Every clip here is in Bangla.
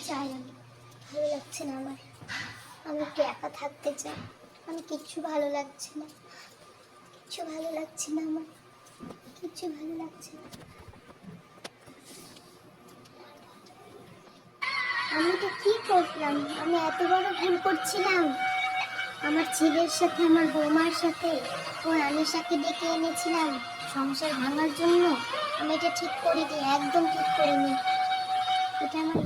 চাই আমি, ভালো লাগছে না আমার। আমি একটু একা থাকতে চাই। আমি কিচ্ছু ভালো লাগছে না, কিচ্ছু ভালো লাগছে না আমার, কিচ্ছু ভালো লাগছে না। আমি তো কি করলাম? আমি এত বড় ভুল করছিলাম। আমার ছেলের সাথে, আমার বৌমার সাথে, ওর আনিশাকে ডেকে এনেছিলাম সংসার ভাঙার জন্য। আমি এটা ঠিক করিনি, একদম ঠিক করিনি। এটা আমার,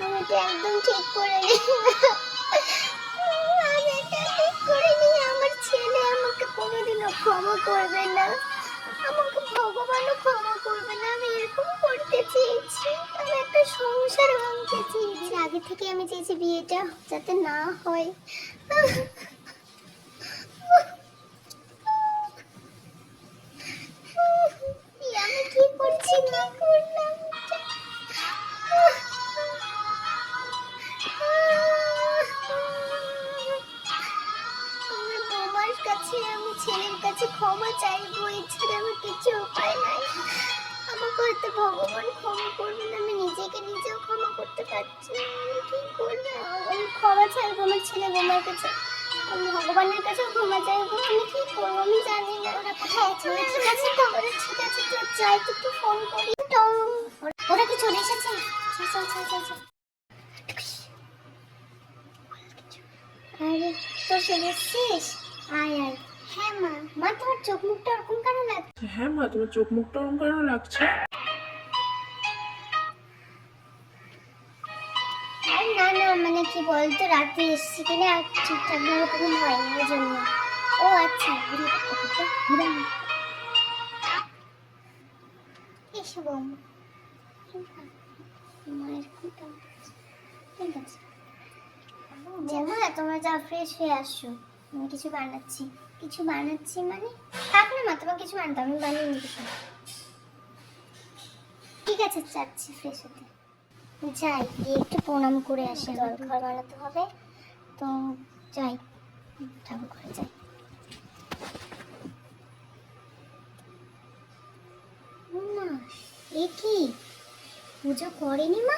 আমি এটা একদম ঠিক করিনি। আমি এটা ঠিক করিনি। আমার ছেলে আমাকে কোনোদিনও ক্ষমা করবে না, আমাকে ভগবানও ক্ষমা করবে না। আমি এরকম করতে চেয়েছি, আমি একটা সংসার ভাঙতে চেয়েছি। আগে থেকে আমি চেয়েছি বিয়েটা যাতে না হয়। আমি কি করছি, কি করলাম? আমার বৌমার কাছে, আমি ছেলের কাছে ক্ষমা চাইবো, এছাড়া আমার কিছু উপায় নাই। আমাকে হয়তো ভগবান ক্ষমা করবে না, আমি নিজেকে নিজেও ক্ষমা করতে পারছি না। আমি কি করবো? আমি ক্ষমা চাইবো আমার ছেলে বৌমার কাছে, আমি ভগবানের কাছেও ক্ষমা চাইবো। আমি কি করবো আমি জানি না। ওরা কোথায় আছে? ঠিক আছে তো, ওরা ঠিক আছে তো, যাই তো, একটু ফোন করি। ওরা কি চলে এসেছে? আরে তো চলে এসেছিস, আয় আয়। হ্যাঁ মা। মা, তোমার চোখ মুখটা ওরকম কেন লাগছে? হ্যাঁ মা, তোমার চোখ মুখটা ওরকম কেন লাগছে? আর না না, মানে কি বলতো, রাতে এসেছি কিনা ঠিকঠাক ভাবে ঘুম হয়নি, ওই জন্য। ও আচ্ছা, ঘুরে এসে বৌমা, মায়ের ঘুমটা ঠিক আছে। বৌমা, তোমরা যা ফ্রেশ হয়ে আসছো, আমি কিছু বানাচ্ছি। কিছু বানাচ্ছি মানে? থাক না মা, তোমার কিছু বানাতে, আমি বানিয়ে নিতে পারি। ঠিক আছে, যাচ্ছি ফ্রেশ হতে। যাই, গিয়ে একটু প্রণাম করে আসি, জল খাবার বানাতে হবে তো। যাই, ঠাকুর ঘরে যাই। না, এ কি পুজো করেনি মা?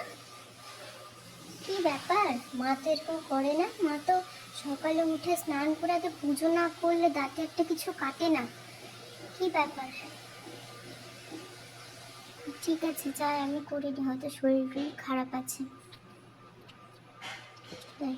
কি ব্যাপার? মা তো এরকম করে না। মা তো সকালে উঠে স্নান করে আগে পুজো না করলে দাঁতে একটা কিছু কাটে না। কি ব্যাপার? ঠিক আছে, যাই, আমি করিনি, হয়তো শরীর খারাপ আছে। যাই।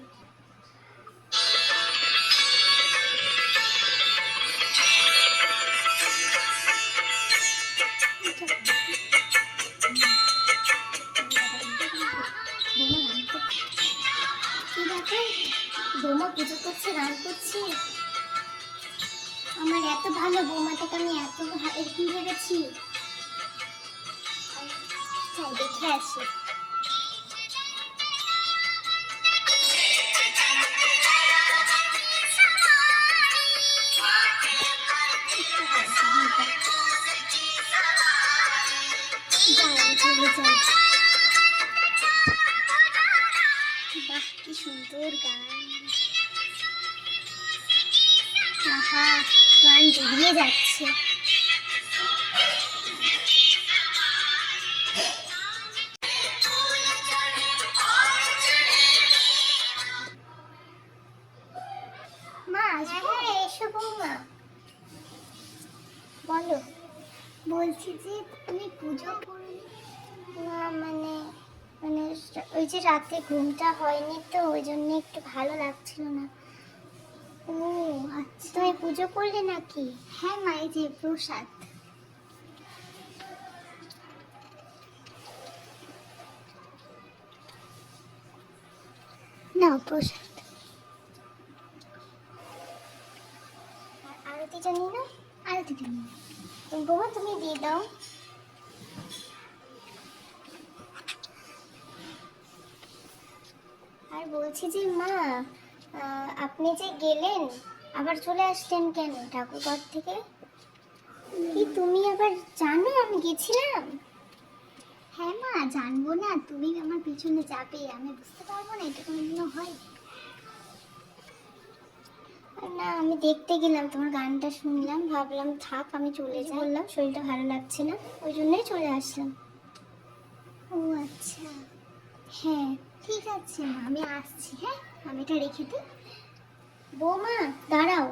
কি ব্যাপার? বৌমা পুজো করছে, গান করছে। আমার এত ভালো বৌমাটাকে আমি এত এরকম ভেবেছি। যাই, দেখে আসি। বাহ, কি সুন্দর গান! আহা, গান জড়িয়ে যাচ্ছে। মা, হ্যাঁ এসো বৌমা। বলো। বলছি যে তুমি পুজো করো না? মানে মানে ওই যে রাতে ঘুমটা হয়নি তো, ওই জন্য একটু ভালো লাগছিল না। ও আচ্ছা, তুমি পুজো করলে নাকি? হ্যাঁ মা, এই যে প্রসাদ। না, প্রসাদ। আরতিটা নিয়ে নাও, আরতিটা নিয়ে নাও। বৌমা, তুমি দিয়ে দাও। আর বলছি যে মা, আপনি যে গেলেন, আবার চলে আসলেন কেন ঠাকুরঘর থেকে? কি তুমি আবার জানো আমি গেছিলাম? হ্যাঁ মা, জানবো না? তুমি আমার পিছনে যাবে, আমি বুঝতে পারবো না? এটা কোনোদিনও হয় না। আমি দেখতে গেলাম, তোমার গানটা শুনলাম, ভাবলাম থাক আমি চলে যাই, বললাম শরীরটা ভালো লাগছে না, ওই জন্যই চলে আসলাম। ও আচ্ছা, হ্যাঁ ঠিক আছে মা, আমি আসছি। হ্যাঁ, আমি এটা রেখে দিই। বৌমা দাঁড়াও।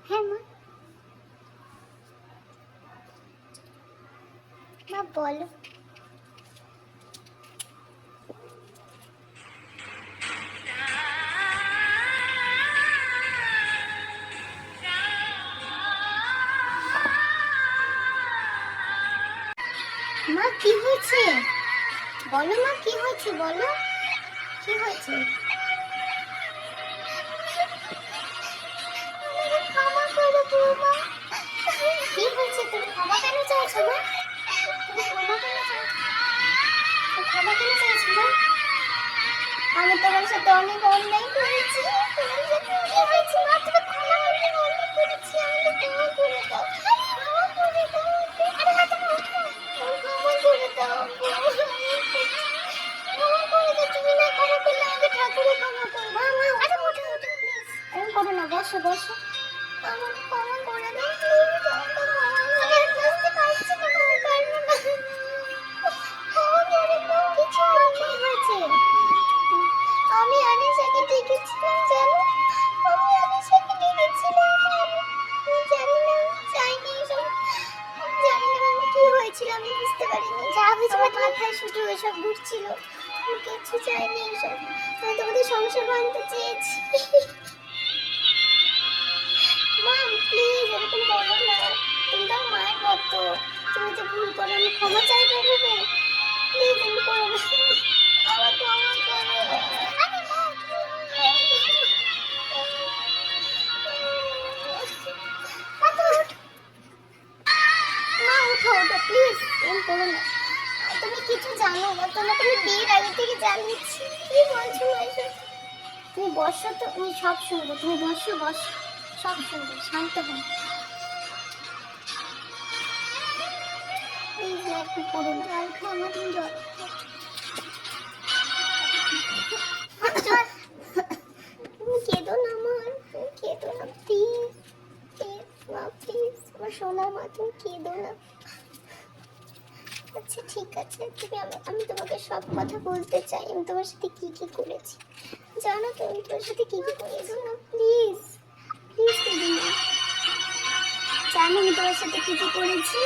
হ্যাঁ মা, মা বলো। মা কি হয়েছে বলো, মা কি হয়েছে বলো, কি হয়েছে? আমাকে ক্ষমা করে দিও মা। কি হয়েছে? তুমি ক্ষমা কেন চাইছো মা? তুমি ক্ষমা কেন চাইছো? তুমি ক্ষমা কেন চাইছো মা? আমি তোমার সাথে অনেক অন্যায় করেছি। তোমার সাথে কি হয়েছে মা? তুমি ক্ষমা করতে অনেক করেছি, আমাকে ক্ষমা করে দাও, ক্ষমা করে দাও। আরে মা তুমি ওঠো, ক্ষমা করে দাও, ক্ষমা করে দাও। তুমি না ক্ষমা করলে আমাকে ঠাকুরও ক্ষমা করবে। মা মা আরে ওঠো ওঠো প্লিজ, এরকম করো না, বসো বসো। আমাকে ক্ষমা করে দাও প্লিজ, আমাকে ক্ষমা করে দাও। বুঝতে পারছি না, ক্ষমা পারবো না। ক্ষমা করে দাও, কিছু হয়েছে? আমি আনিশাকে ডেকেছিলাম জানো, আমি আনিশাকে ডেকেছিলাম। আমি জানি না, চাইনি এসব, আমি জানি না আমার কি হয়েছিল, আমি বুঝতে পারিনি। যা হয়েছে আমার মাথায় শুধু এসব ঘুরছিল, আমি কিচ্ছু চাইনি এসব। আমি তোমাদের সংসার ভাঙতে চেয়েছি। মা প্লিজ এরকম করো না, তুমি তো আমার মায়ের মতো, তুমি যে ভুল করো আমি ক্ষমা চাইবো ভেবে, প্লিজ এরকম করো না, আমার ক্ষমা করো। আরে মা মা তুমি ওঠো, মা ওঠো ওঠো প্লিজ, এরকম করো না। তুমি কিছু জানো না, তোমাকে আমি বিয়ের আগে থেকে জানিয়েছি। কি বলছো মা এসব? তুমি বসো তো, আমি সব শুনবো, তুমি বসো বসো, সব শুনবো, শান্ত হও প্লিজ। না একটু করো না, জল খাও মা, তুমি জল খাও। জল, তুমি কেঁদো না মা, তুমি কেঁদো না প্লিজ, প্লিজ মা প্লিজ, আমার সোনা মা তুমি কেঁদো না। আচ্ছা ঠিক আছে, তুমি আমি তোমাকে সব কথা বলতে চাই, আমি তোমার সাথে কি কি করেছি জানো তো, আমি তোমার সাথে কি কি করেছি না, প্লিজ প্লিজ কেঁদো না। জানো আমি তোমার সাথে কি কি করেছি?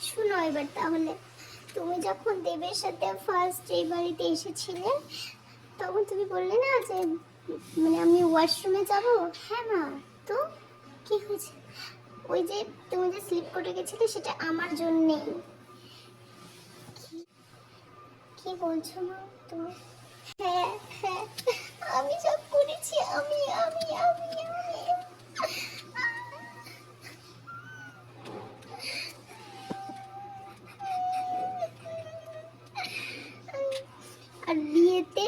শুনো এবার তাহলে। তুমি যখন দেবের সাথে ফার্স্ট এই বাড়িতে এসেছিলে, তখন তুমি বললে না যে মানে আমি ওয়াশরুমে যাব। হ্যাঁ মা, তো কি হয়েছে? ওই যে তুমি যে স্লিপ করে গেছিলে সেটা আমার জন্যে। কি বলছো মা তুমি? হ্যাঁ হ্যাঁ, আমি সব করেছি, আমি আর বিয়েতে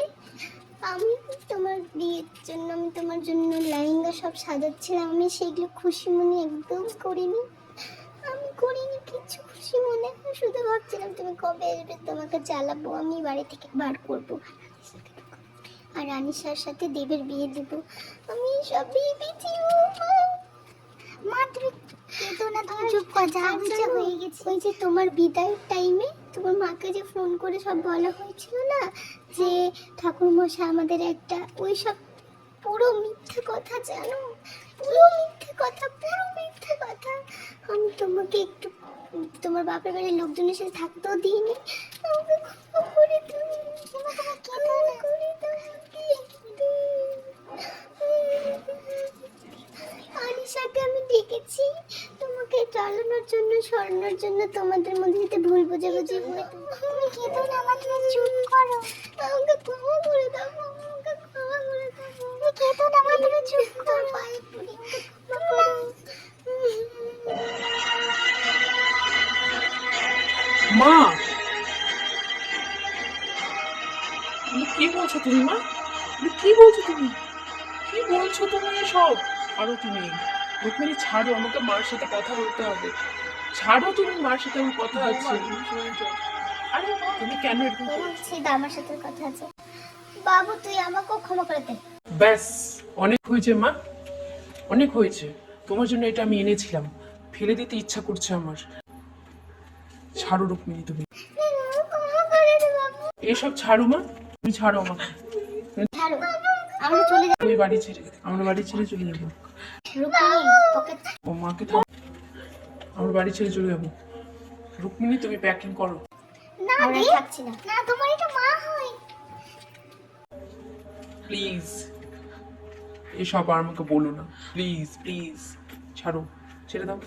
আমি তোমার বিয়ের জন্য আমি তোমার জন্য লেহেঙ্গা সব সাজাচ্ছিলাম, আমি সেগুলো খুশি মনে একদম করিনি, আমি করিনি কিছু খুশি মনে। আমি শুধু ভাবছিলাম তুমি কবে আসবে, তোমাকে জ্বালাবো, আমি বাড়ি থেকে বার করবো আর আনিশার সাথে দেবের বিয়ে দেবো, আমি সব ভেবেছি। মা তুমি কেঁদো না, তুমি চুপ কর, যা হয়েছে হয়ে গেছে। ওই যে তোমার বিদায়ের টাইমে তোমার মাকে যে ফোন করে সব বলা হয়েছিল না যে ঠাকুরমশাই আমাদের একটা, ওই সব পুরো মিথ্যে কথা জানো, পুরো মিথ্যে কথা, পুরো মিথ্যে কথা। আমি তোমাকে একটু তোমার বাপের বাড়ির লোকজনের সাথে থাকতেও দিইনি, আমাকে ক্ষমা করে তুমি, তোমার কেঁদো না করে দাও আনিশাকে আমি ডেকেছি তোমাকে চালানোর জন্য, সরানোর জন্য, তোমাদের মধ্যে যাতে ভুল বোঝাবুঝি হয়। তুমি কেঁদো না মা, তুমি চুপ করো, আমাকে ক্ষমা করে দাও, আমাকে ক্ষমা করে দাও। তুমি কেঁদো না মা, তুমি চুপ করো, পায়ে পড়ি, ক্ষমা করো। মা কি বলছো তুমি? মা কি বলছো তুমি? কি বলছো তুমি এসব? ছাড়ো তুমি, রুক্মিণী ছাড়ো, আমাকে মার সাথে কথা বলতে হবে। ছাড়ো তুমি, মার সাথে আমার কথা আছে। আরে মা, তুমি কেন এরকম বলছি আমার সাথে কথা আছে। বাবু তুই আমাকেও ক্ষমা করে দে। ব্যাস, অনেক হয়েছে মা, অনেক হয়েছে। তোমার জন্য এটা আমি এনেছিলাম, ফেলে দিতে ইচ্ছা করছে আমার। ছাড়ো রুক্মিণী তুমি। ক্ষমা করে দে বাবু। এসব ছাড়ো মা, তুমি ছাড়ো আমাকে। ছাড়ো, আমরা চলে যাব। ওই বাড়ি ছেড়ে, আমরা বাড়ি ছেড়ে চলে যাবো। রুক্মিণী তোকে ও মাকে থাম, আমরা বাড়ি ছেড়ে চলে যাবো। রুক্মিণী তুমি প্যাকিং করো। না রে, থাকছি না। না, তোমার এটা মা হয়। প্লিজ এসব আর আমাকে বলো না, প্লিজ প্লিজ ছাড়ো, ছেড়ে দাও।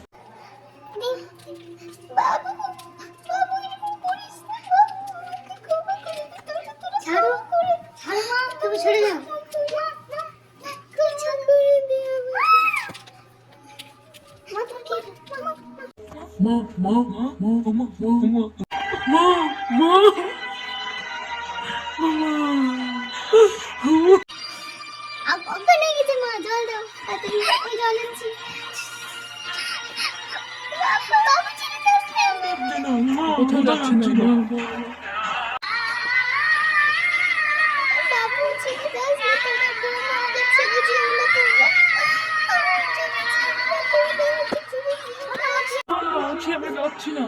বাবু, বাবু এরকম করিস না। বাবু, ক্ষমা করে দে। ছাড়ো, ছাড়ো মা, তুমি ছেড়ে যাও। ক্ষমা করে দে মা, তুমি কি মা মা মা মা মা মা মা মা অজ্ঞান হয়ে গেছে মা, জল দাও তাড়াতাড়ি। ওই জল আনছি। বাবু ছেড়ে দাও। কোথাও যাচ্ছেন না বাবু ছেড়ে দাও। তোরা বৌমা ওদের ছেড়ে যেও না তোমরা। আমার ছেড়ে যেও না, তোমরা ওদের ছেড়ে যেও না। আছি, আমি যাচ্ছি না।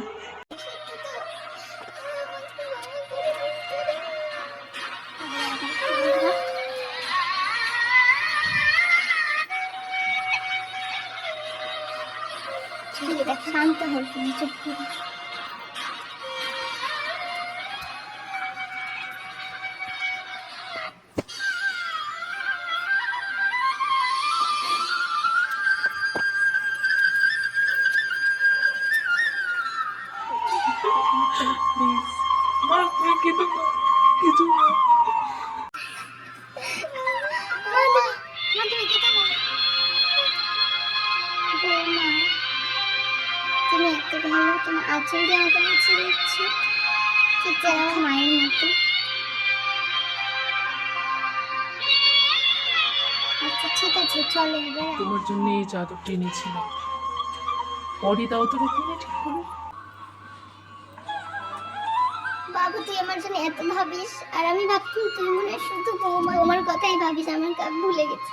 দেখ, শান্ত হও তুমি, চুপ করে। প্লিজ মা, তুমি কিছু না, কিছু না। তুমি এত ভালো, তুমি আঁচল দিয়ে আমাকে মুছে দিচ্ছ, ঠিক যেন আমার মায়ের মতো। আচ্ছা ঠিক আছে, চলো এবার। তোমার জন্য এই চাদরটি এনেছিলাম, পরে দাও তো রুক্মিণী ঠিক করে। বাবু তুই আমার জন্য এত ভাবিস, আর আমি ভাবতাম তুই মনে হয় শুধু বৌমা আমার কথাই ভাবিস। আমার ভুলে গেছি।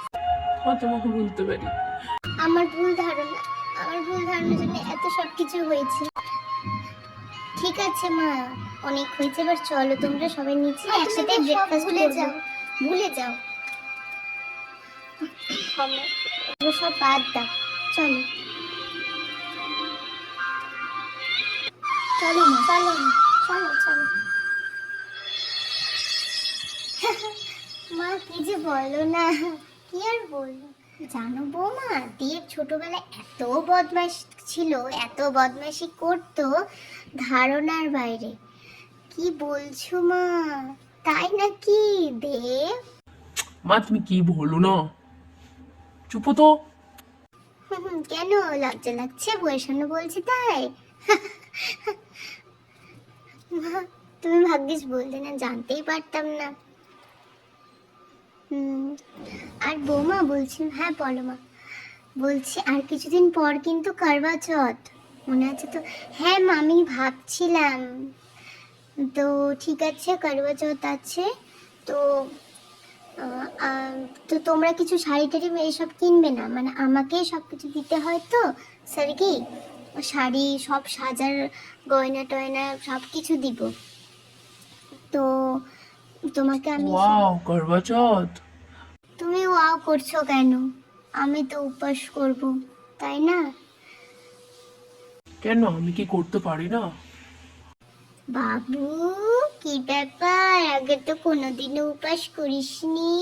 তোমাকে বলতে পারি। আমার ভুল ধারণা, আমার ভুল ধারণার জন্য এত সব কিছু হয়েছে। ঠিক আছে মা, অনেক হয়েছে, এবার চলো তোমরা সবাই নিচে একসাথে ব্রেকফাস্ট ভুলে যাও। ভুলে যাও, এগুলো সব বাদ দাও। চলো চলো মা, চলো মা, চলো চলো। মা কি যে বলো না, কি আর বলবো। জানো বৌমা, দিয়ের ছোটবেলায় এত বদমাশ ছিল, এত বদমাশি করতো, ধারণার বাইরে। কি বলছো মা, তাই নাকি দেব? মা তুমি কি বলো না, চুপ তো। কেন লজ্জা লাগছে? বউয়ের সামনে বলছি তাই? মা, তুমি ভাগ্যিস বলতে না, জানতেই পারতাম না। আর বৌমা বলছি, হ্যাঁ বলো মা। বলছি আর কিছুদিন পর কিন্তু করবা চৌথ, মনে আছে তো? হ্যাঁ মা, আমি ভাবছিলাম তো। ঠিক আছে, করবা চৌথ আছে তো। তো তোমরা কিছু শাড়ি টাড়ি এইসব কিনবে না? মানে আমাকেই সব কিছু দিতে হয় তো স্যার, কি শাড়ি সব সাজার গয়না টয়না সব কিছু দিব তো। তোমাকে আমি ওয়াও, করবা চৌথ। তুমি ওয়াও করছো কেন? আমি তো উপবাস করব, তাই না? কেন, আমি কি করতে পারি না? বাবু কি ব্যাপার, আগে তো কোনোদিনও উপবাস করিসনি।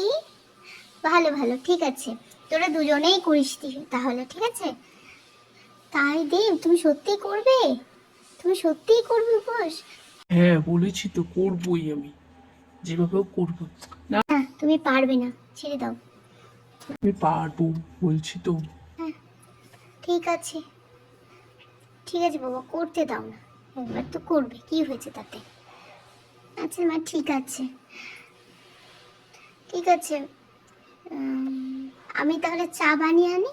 ভালো ভালো, ঠিক আছে, তোরা দুজনেই করিস তাহলে, ঠিক আছে। তাই দেব, তুমি সত্যিই করবে? তুমি সত্যিই করবে উপবাস? হ্যাঁ বলেছি তো, করবই আমি, যেভাবে হোক করবো। না না তুমি পারবে না, ছেড়ে দাও। আমি পারবো, বলছি তো। হ্যাঁ ঠিক আছে, ঠিক আছে বাবা, করতে দাও না, একবার তো করবে, কি হয়েছে তাতে? আচ্ছা মা, ঠিক আছে, ঠিক আছে। আমি তাহলে চা বানিয়ে আনি।